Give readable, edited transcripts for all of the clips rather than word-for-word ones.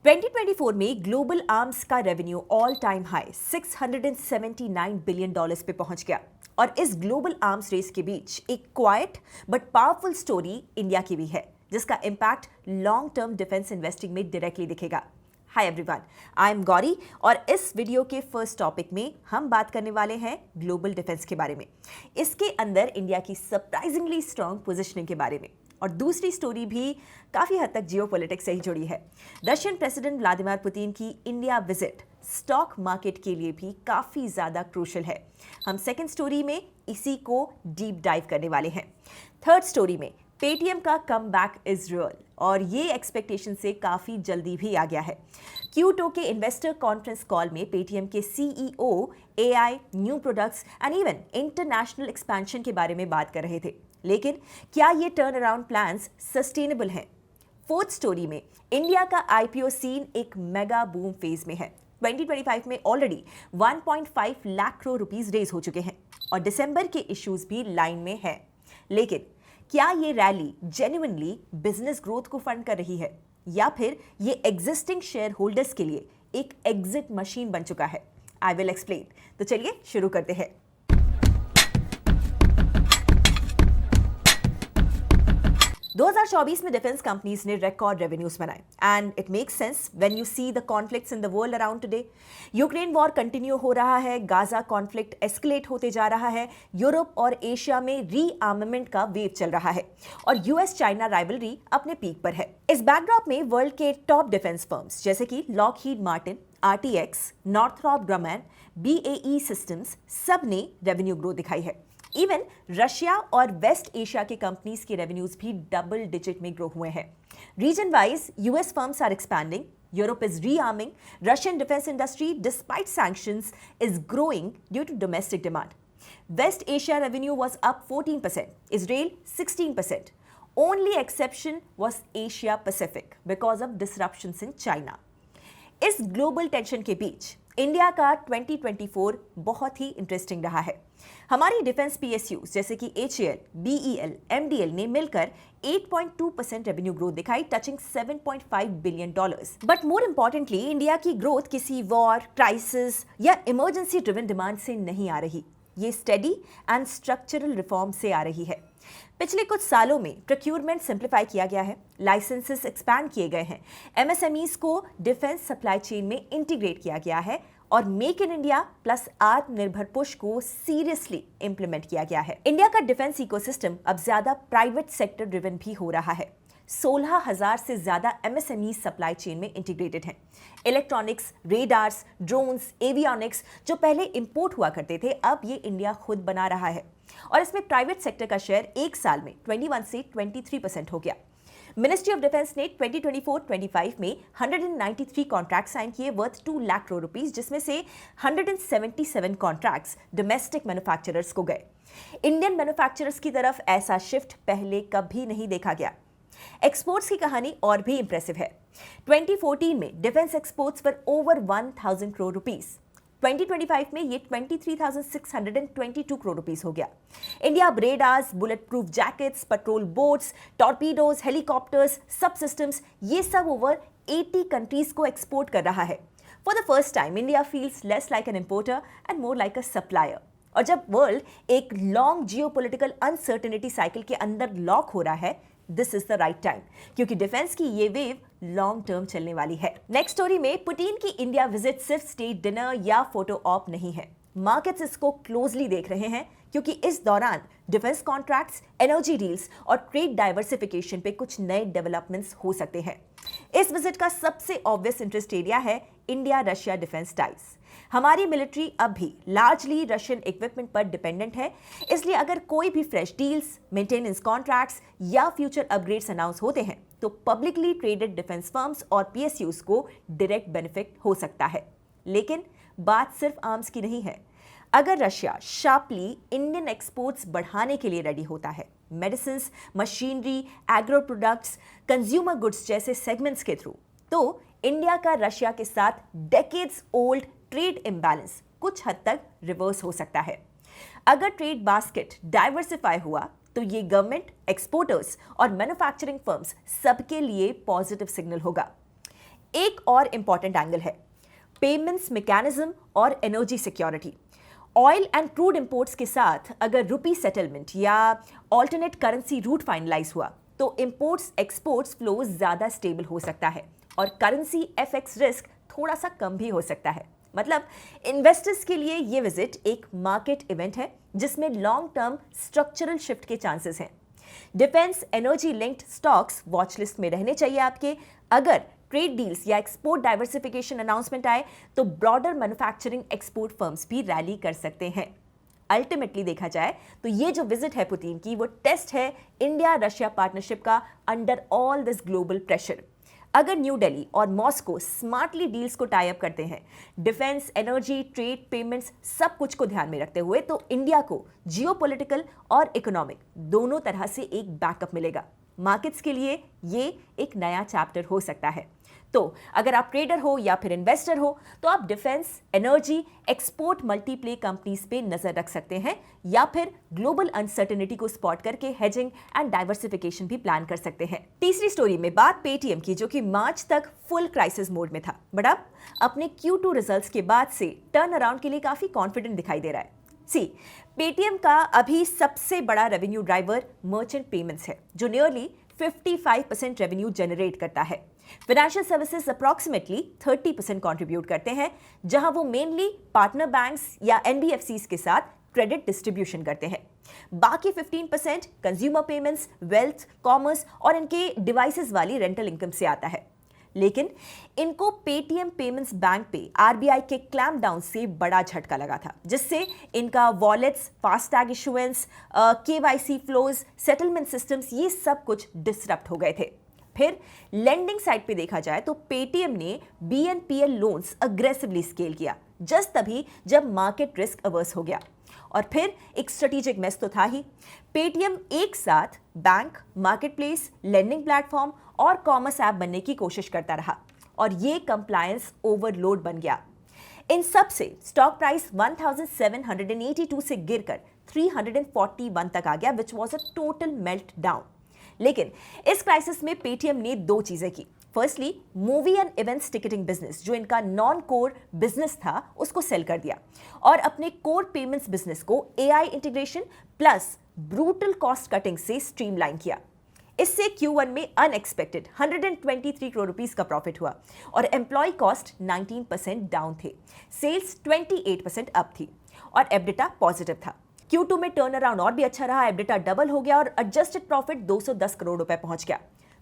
2024 में global arms का revenue all time high $679 billion पे पहुंच गया। और इस ग्लोबल आर्म्स रेस के बीच एक quite but powerful story India की भी है, जिसका impact long term defence investing में डायरेक्टली दिखेगा। Hi everyone, I am Gauri और इस वीडियो के फर्स्ट टॉपिक में हम बात करने वाले हैं ग्लोबल डिफेंस के बारे में, इसके अंदर इंडिया की सरप्राइजिंगली स्ट्रांग पोजीशनिंग के बारे में, और दूसरी स्टोरी भी काफ़ी हद तक जियोपॉलिटिक्स से ही जुड़ी है। रशियन प्रेसिडेंट व्लादिमीर पुतिन की इंडिया विजिट स्टॉक मार्केट के लिए भी काफ़ी ज़्यादा क्रूशल है। हम सेकंड स्टोरी में इसी को डीप डाइव करने वाले हैं। थर्ड स्टोरी में पेटीएम का कम बैक इज रियल, और ये एक्सपेक्टेशन से काफ़ी जल्दी भी आ गया है। Q2 के इन्वेस्टर कॉन्फ्रेंस कॉल में पेटीएम के CEO AI, new products and even international expansion के बारे में बात कर रहे थे, लेकिन क्या ये टर्न अराउंड प्लान्स सस्टेनेबल हैं? फोर्थ स्टोरी में इंडिया का IPO सीन एक मेगा बूम फेज में है। 2025 में already 1.5 lakh crore rupees raise हो चुके हैं और दिसंबर के इश्यूज भी लाइन में है। लेकिन क्या ये रैली जेन्युइनली बिजनेस ग्रोथ को फंड कर रही है, या फिर ये एग्जिस्टिंग शेयर होल्डर्स के लिए एक एग्जिट मशीन बन चुका है? I will explain. तो चलिए शुरू करते हैं। दो 2024 में डिफेंस कंपनीज ने रिकॉर्ड रेवेन्यूज बनाए, and it makes sense when you see the conflicts in the world around today. Ukraine war continue हो रहा है, गाजा कॉन्फ्लिक्ट एस्केलेट होते जा रहा है, यूरोप और एशिया में रीआर्मामेंट का वेव चल रहा है, और यूएस चाइना राइवलरी अपने पीक पर है। इस बैकड्रॉप में वर्ल्ड के टॉप डिफेंस फर्म्स जैसे कि Lockheed Martin, RTX, Northrop Grumman, BAE systems सब ने रेवेन्यू ग्रोथ दिखाई है। इवन रशिया और वेस्ट एशिया के कंपनीज के रेवेन्यूज भी डबल डिजिट में ग्रो हुए हैं। Reason wise US firms are expanding, Europe is rearming, Russian defence industry despite sanctions is growing due to domestic demand. West Asia revenue was up 14%, Israel 16%. Only exception was Asia Pacific because of disruptions in China. इस global tension के बीच India का 2024 बहुत ही interesting रहा है। हमारी defence PSUs जैसे कि HAL, BEL, MDL ने मिलकर 8.2% रेवेन्यू ग्रोथ दिखाई, touching $7.5 billion. But more importantly India की ग्रोथ किसी वॉर, क्राइसिस या इमरजेंसी ड्रिवन डिमांड से नहीं आ रही, ये स्टेडी एंड स्ट्रक्चरल रिफॉर्म से आ रही है। पिछले कुछ सालों में प्रोक्यूरमेंट सिंप्लीफाई किया गया है, लाइसेंसेस एक्सपैंड किए गए हैं, MSMEs को डिफेंस सप्लाई चेन में इंटीग्रेट किया गया है, और मेक इन इंडिया प्लस आत्मनिर्भर पुश को सीरियसली इंप्लीमेंट किया गया है। इंडिया का डिफेंस इकोसिस्टम अब ज्यादा प्राइवेट सेक्टर ड्रिवन भी हो रहा है। 16,000 से ज्यादा MSME सप्लाई चेन में इंटीग्रेटेड हैं। इलेक्ट्रॉनिक्स, रेडार्स, ड्रोन्स, एवियनिक्स जो पहले इंपोर्ट हुआ करते थे, अब ये इंडिया खुद बना रहा है, और इसमें प्राइवेट सेक्टर का शेयर एक साल में 21 से 23% हो गया। मिनिस्ट्री ऑफ डिफेंस ने 2024-25 में 193 कॉन्ट्रैक्ट साइन किए वर्थ 2 लाख करोड़ रुपीस, जिसमें से 177 कॉन्ट्रैक्ट्स डोमेस्टिक मैन्युफैक्चरर्स को गए। इंडियन मैन्युफैक्चरर्स की तरफ ऐसा शिफ्ट पहले कभी नहीं देखा गया। एक्सपोर्ट्स की कहानी और भी इंप्रेसिव है। 2014 में डिफेंस एक्सपोर्ट्स पर ओवर 1000 करोड़ रुपीस, 2025 में ये 23,622 करोड़ रुपीस हो गया। इंडिया अब radars, bullet proof jackets, patrol boats, torpedoes, helicopters, सब सिस्टम्स, ये सब ओवर 80 कंट्रीज को एक्सपोर्ट कर रहा है। For the first time India feels less like an importer and more like a supplier. और जब वर्ल्ड एक लॉन्ग जियोपॉलिटिकल अनसर्टेनिटी साइकिल के अंदर लॉक हो रहा है, this is the right time, क्योंकि डिफेंस की ये वेव लॉन्ग टर्म चलने वाली है। नेक्स्ट स्टोरी में पुतिन की इंडिया विजिट सिर्फ स्टेट डिनर या फोटो ऑप नहीं है। मार्केट्स इसको क्लोजली देख रहे हैं, क्योंकि इस दौरान डिफेंस कॉन्ट्रैक्ट्स, एनर्जी डील्स और ट्रेड डाइवर्सिफिकेशन पे कुछ नए डेवलपमेंट्स हो सकते हैं। इस विजिट का सबसे ऑब्वियस इंटरेस्ट एरिया है इंडिया रशिया डिफेंस टाइज। हमारी मिलिट्री अब भी लार्जली रशियन इक्विपमेंट पर डिपेंडेंट है, इसलिए अगर कोई भी फ्रेश डील्स, मेंटेनेंस कॉन्ट्रैक्ट्स या फ्यूचर अपग्रेड्स अनाउंस होते हैं, तो पब्लिकली ट्रेडेड डिफेंस फर्म्स और PSUs को डायरेक्ट बेनिफिट हो सकता है। लेकिन बात सिर्फ आर्म्स की नहीं है। अगर रशिया शार्पली इंडियन एक्सपोर्ट्स बढ़ाने के लिए रेडी होता है, medicine, machinery, agro products, consumer goods जैसे सेगमेंट्स के थ्रू, तो इंडिया का रशिया के साथ डेकेड्स ओल्ड ट्रेड इम्बैलेंस कुछ हद तक रिवर्स हो सकता है। अगर ट्रेड बास्केट डाइवर्सिफाई हुआ, तो ये गवर्नमेंट, एक्सपोर्टर्स और मैन्युफैक्चरिंग फर्म्स सबके लिए पॉजिटिव सिग्नल होगा। एक और इंपॉर्टेंट एंगल है पेमेंट्स मैकेनिज्म और energy security. Oil and crude imports के साथ अगर रुपी सेटलमेंट या ऑल्टरनेट करेंसी रूट फाइनलाइज हुआ तो इंपोर्ट्स एक्सपोर्ट्स फ्लो ज्यादा स्टेबल हो सकता है और करेंसी एफएक्स रिस्क थोड़ा सा कम भी हो सकता है। मतलब इन्वेस्टर्स के लिए ये विजिट एक मार्केट इवेंट है जिसमें लॉन्ग टर्म स्ट्रक्चरल शिफ्ट के चांसेस हैं। Defence energy linked stocks watch list में रहने चाहिए आपके। अगर ट्रेड डील्स या एक्सपोर्ट डाइवर्सिफिकेशन अनाउंसमेंट आए तो ब्रॉडर मैन्युफैक्चरिंग एक्सपोर्ट फर्म्स भी रैली कर सकते हैं। अल्टीमेटली देखा जाए तो ये जो विजिट है पुतिन की वो टेस्ट है इंडिया रशिया पार्टनरशिप का under all this global pressure. अगर न्यू दिल्ली और मॉस्को स्मार्टली डील्स को टाई अप करते हैं, डिफेंस एनर्जी ट्रेड पेमेंट्स सब कुछ को ध्यान में रखते हुए, तो इंडिया को जियोपॉलिटिकल और इकोनॉमिक दोनों तरह से एक बैकअप मिलेगा। मार्केट्स के लिए ये एक नया चैप्टर हो सकता है। तो अगर आप ट्रेडर हो या फिर इन्वेस्टर हो तो आप defence energy export multiply companies पे नजर रख सकते हैं या फिर ग्लोबल अनसर्टेनिटी को स्पॉट करके हेजिंग एंड डाइवर्सिफिकेशन भी प्लान कर सकते हैं। तीसरी स्टोरी में बात पेटीएम की, जो कि मार्च तक फुल क्राइसिस मोड में था, बट अब अपने Q2 रिजल्ट्स के बाद से टर्न अराउंड के लिए काफी कॉन्फिडेंट दिखाई दे रहा है। पेटीएम का अभी सबसे बड़ा रेवेन्यू ड्राइवर मर्चेंट पेमेंट्स है जो नियरली 55% रेवेन्यू जनरेट करता है। फाइनेंशियल सर्विसेज अप्रॉक्सीमेटली 30% कंट्रीब्यूट करते हैं, जहां वो मेनली पार्टनर बैंक्स या एनबीएफसीज के साथ क्रेडिट डिस्ट्रीब्यूशन करते हैं। बाकी 15% कंज्यूमर पेमेंट्स, वेल्थ, कॉमर्स और इनके डिवाइसेस वाली रेंटल इनकम से आता है। लेकिन इनको पेटीएम पेमेंट्स बैंक पे आरबीआई के क्लैम्प डाउन से बड़ा झटका लगा था, जिससे इनका wallets, FASTag issuance, KYC flows, settlement systems ये सब कुछ डिसरप्ट हो गए थे। फिर लेंडिंग साइड पे देखा जाए तो पेटीएम ने बीएनपीएल लोन्स अग्रेसिवली स्केल किया जस्ट तभी जब मार्केट रिस्क अवर्स हो गया। और फिर एक स्ट्रेटेजिक मेस तो था ही। पेटीएम एक साथ बैंक, मार्केटप्लेस, लेंडिंग प्लेटफॉर्म और कॉमर्स ऐप बनने की कोशिश करता रहा और ये कंप्लायंस ओवरलोड बन गया। इन सब से स्टॉक प्राइस 1782 से गिरकर 341 तक आ गया, which was a total melt down. लेकिन इस क्राइसिस में पेटीएम ने दो चीजें की। Firstly, movie and events ticketing business, जो इनका नॉन कोर बिजनेस था, उसको सेल कर दिया और अपने कोर पेमेंट्स बिजनेस को AI integration plus brutal cost cutting से स्ट्रीमलाइन किया। इससे Q1 में अनएक्सपेक्टेड 123 करोड़ रुपीस का प्रॉफिट हुआ और एम्प्लॉय कॉस्ट 19% डाउन थे, सेल्स 28% अप थी और एबिटा पॉजिटिव था। Q2 में टर्न अराउंड और भी अच्छा रहा, एबिटा डबल हो गया और एडजस्टेड प्रॉफिट 210 करोड़ रुपए पहुंच गया।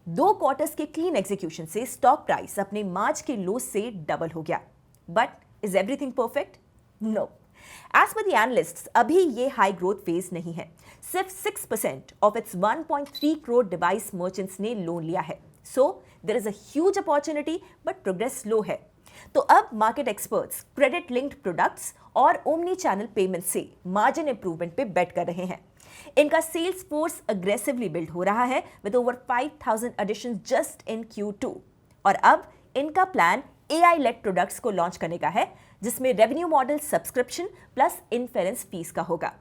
2 क्वार्टर्स के क्लीन एग्जीक्यूशन से स्टॉक प्राइस अपने मार्च के लो से डबल हो गया। But is everything perfect? No. As per the analysts अभी ये हाई ग्रोथ फेज नहीं है। सिर्फ 6% of its 1.3 crore device merchants ने लोन लिया है। So there is a huge opportunity but progress slow है। तो अब market experts credit linked products और ओमनी चैनल पेमेंट से मार्जिन इंप्रूवमेंट पे बेट कर रहे हैं। इनका सेल्स फोर्स अग्रेसिवली बिल्ड हो रहा है with over 5000 addition just in Q2 और अब इनका प्लान AI लेड प्रोडक्ट्स को लॉन्च करने का है, जिसमें revenue model subscription plus inference fees का होगा।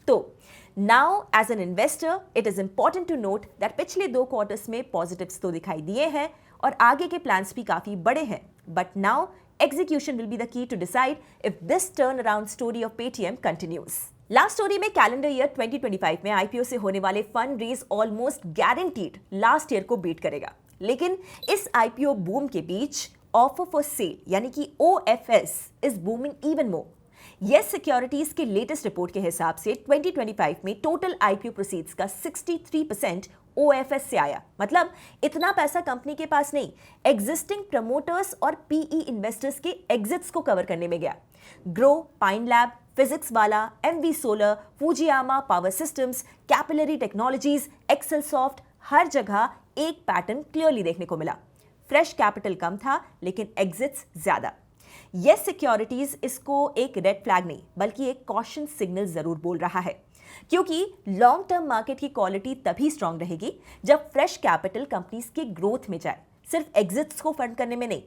तो now as an investor it is important to note that पिछले 2 क्वार्टर्स में पॉजिटिव्स तो दिखाई दिए हैं और आगे के प्लान्स भी काफी बड़े हैं, but now execution will be the key to decide if this turnaround story of Paytm continues. Last story में कैलेंडर ईयर 2025 में आईपीओ से होने वाले fund raise almost guaranteed last year को बीट करेगा। लेकिन इस आईपीओ बूम के बीच ऑफर फॉर सेल यानी कि OFS is booming even more. Yes securities के लेटेस्ट रिपोर्ट के हिसाब से 2025 में टोटल आईपीओ प्रोसीड्स का 63% OFS से आया। मतलब इतना पैसा कंपनी के पास नहीं, एग्जिस्टिंग प्रमोटर्स और पीई इन्वेस्टर्स के एग्जिट्स को कवर करने में गया। Groww, Pine Lab, Physics Wallah, MV Solar, Fujiyama Power Systems, Capillary Technologies, Excel Soft, हर जगह एक पैटर्न क्लियरली देखने को मिला। फ्रेश कैपिटल कम था लेकिन एग्जिट्स ज्यादा। येस सिक्योरिटीज इसको एक रेड फ्लैग नहीं बल्कि एक कॉशन सिग्नल जरूर बोल रहा है, क्योंकि लॉन्ग टर्म मार्केट की क्वालिटी तभी स्ट्रांग रहेगी जब फ्रेश कैपिटल कंपनीज के ग्रोथ में जाए, सिर्फ एग्जिट्स को फंड करने में नहीं।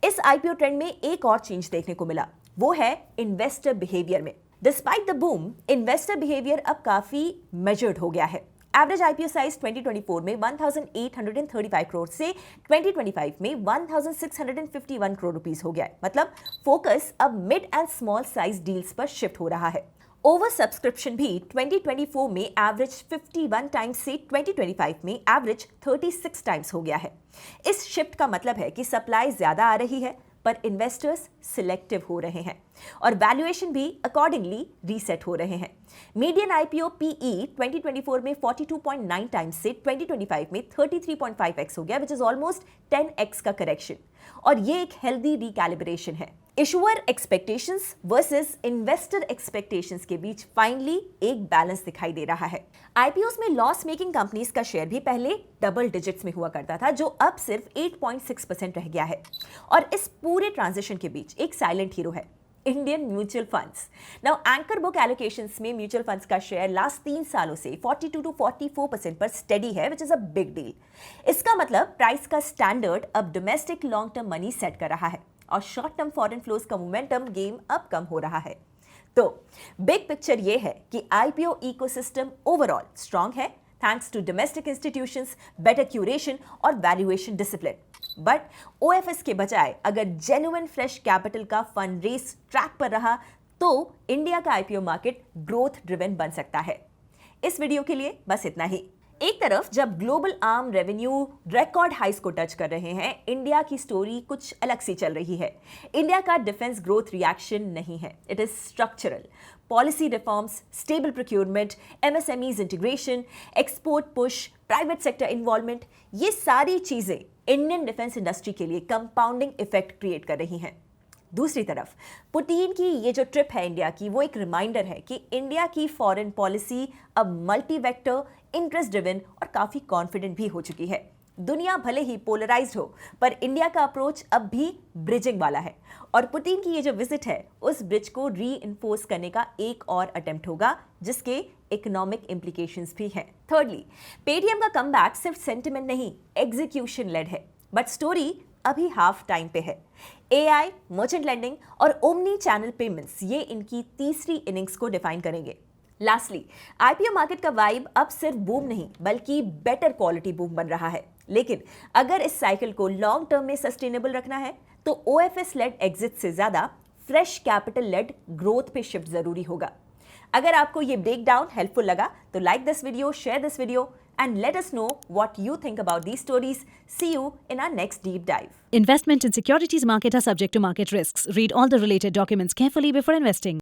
इस आईपीओ ट्रेंड में एक और चेंज देखने को मिला, वो है इन्वेस्टर बिहेवियर में। Despite the boom, investor behaviour अब काफी मेजर्ड हो गया है। एवरेज आईपीओ साइज 2024 में 1835 करोड़ से 2025 में 1651 करोड़ रुपीस हो गया है। मतलब फोकस अब mid and small size deals पर शिफ्ट हो रहा है। ओवर सब्सक्रिप्शन भी 2024 में एवरेज 51 टाइम्स से 2025 में एवरेज 36 टाइम्स हो गया है। इस शिफ्ट का मतलब है कि सप्लाई ज्यादा आ रही है पर इन्वेस्टर्स सिलेक्टिव हो रहे हैं और वैल्यूएशन भी अकॉर्डिंगली रीसेट हो रहे हैं। मीडियन आईपीओ पीई 2024 में 42.9 टाइम्स से 2025 में 33.5x हो गया, विच इज ऑलमोस्ट 10x का करेक्शन, और ये एक हेल्दी रिकैलिब्रेशन है। Issuer expectations versus investor expectations के बीच फाइनली एक बैलेंस दिखाई दे रहा है। आईपीओस में लॉस मेकिंग कंपनीज का शेयर भी पहले डबल डिजिट्स में हुआ करता था, जो अब सिर्फ 8.6% रह गया है। और इस पूरे ट्रांजिशन के बीच एक साइलेंट हीरो है, Indian mutual funds. Now anchor book allocations में म्यूचुअल फंड्स का शेयर लास्ट 3 सालों से 42 to 44% पर स्टेडी है, which is a big deal. इसका मतलब प्राइस का स्टैंडर्ड अब domestic long term money set कर रहा है और शॉर्ट टर्म फॉरेन फ्लोज का मोमेंटम गेम अब कम हो रहा है। तो बिग पिक्चर ये है कि आईपीओ इकोसिस्टम ओवरऑल स्ट्रांग है thanks to domestic institutions, better curation और वैल्यूएशन डिसिप्लिन। बट ओएफएस के बजाय अगर जेन्युइन फ्रेश कैपिटल का फंड रेस ट्रैक पर रहा तो इंडिया का आईपीओ मार्केट ग्रोथ ड्रिवन बन सकता है। इस वीडियो के लिए बस इतना ही। एक तरफ जब ग्लोबल आर्म रेवेन्यू रिकॉर्ड हाइस को टच कर रहे हैं, इंडिया की स्टोरी कुछ अलग सी चल रही है। इंडिया का डिफेंस ग्रोथ रिएक्शन नहीं है, it is structural. Policy reforms, stable procurement, MSMEs integration, export push, private sector involvement, ये सारी चीजें इंडियन डिफेंस इंडस्ट्री के लिए कंपाउंडिंग इफेक्ट क्रिएट कर रही हैं। दूसरी तरफ पुतिन की ये जो ट्रिप है इंडिया की, वो एक रिमाइंडर है कि इंडिया की फॉरेन पॉलिसी अब मल्टी वेक्टर, इंटरेस्ट ड्रिवन और काफी कॉन्फिडेंट भी हो चुकी है। दुनिया भले ही पोलराइज्ड हो पर इंडिया का अप्रोच अब भी ब्रिजिंग वाला है और पुतिन की ये जो विजिट है उस ब्रिज को री-इन्फोर्स करने का एक और अटेम्प्ट होगा, जिसके इकोनॉमिक इंप्लीकेशंस भी हैं। थर्डली, पेटीएम का कमबैक सिर्फ सेंटिमेंट नहीं, एग्जीक्यूशन लेड है, बट स्टोरी अभी हाफ टाइम पे है। एआई, मर्चेंट लेंडिंग और ओमनी चैनल पेमेंट्स, ये इनकी तीसरी इनिंग्स को डिफाइन करेंगे। लास्टली, आईपीओ मार्केट का वाइब अब सिर्फ बूम नहीं बल्कि बेटर क्वालिटी बूम बन रहा है। लेकिन अगर इस साइकिल को लॉन्ग टर्म में सस्टेनेबल रखना है तो ओएफएस लेड एग्जिट से ज्यादा फ्रेश कैपिटल लेड ग्रोथ पे शिफ्ट जरूरी होगा। अगर आपको ये ब्रेकडाउन हेल्पफुल लगा तो like this video, share this video and let us know what you think about these stories. See you in our next deep dive. Investment in securities market are subject to market risks. Read all the related documents carefully before investing.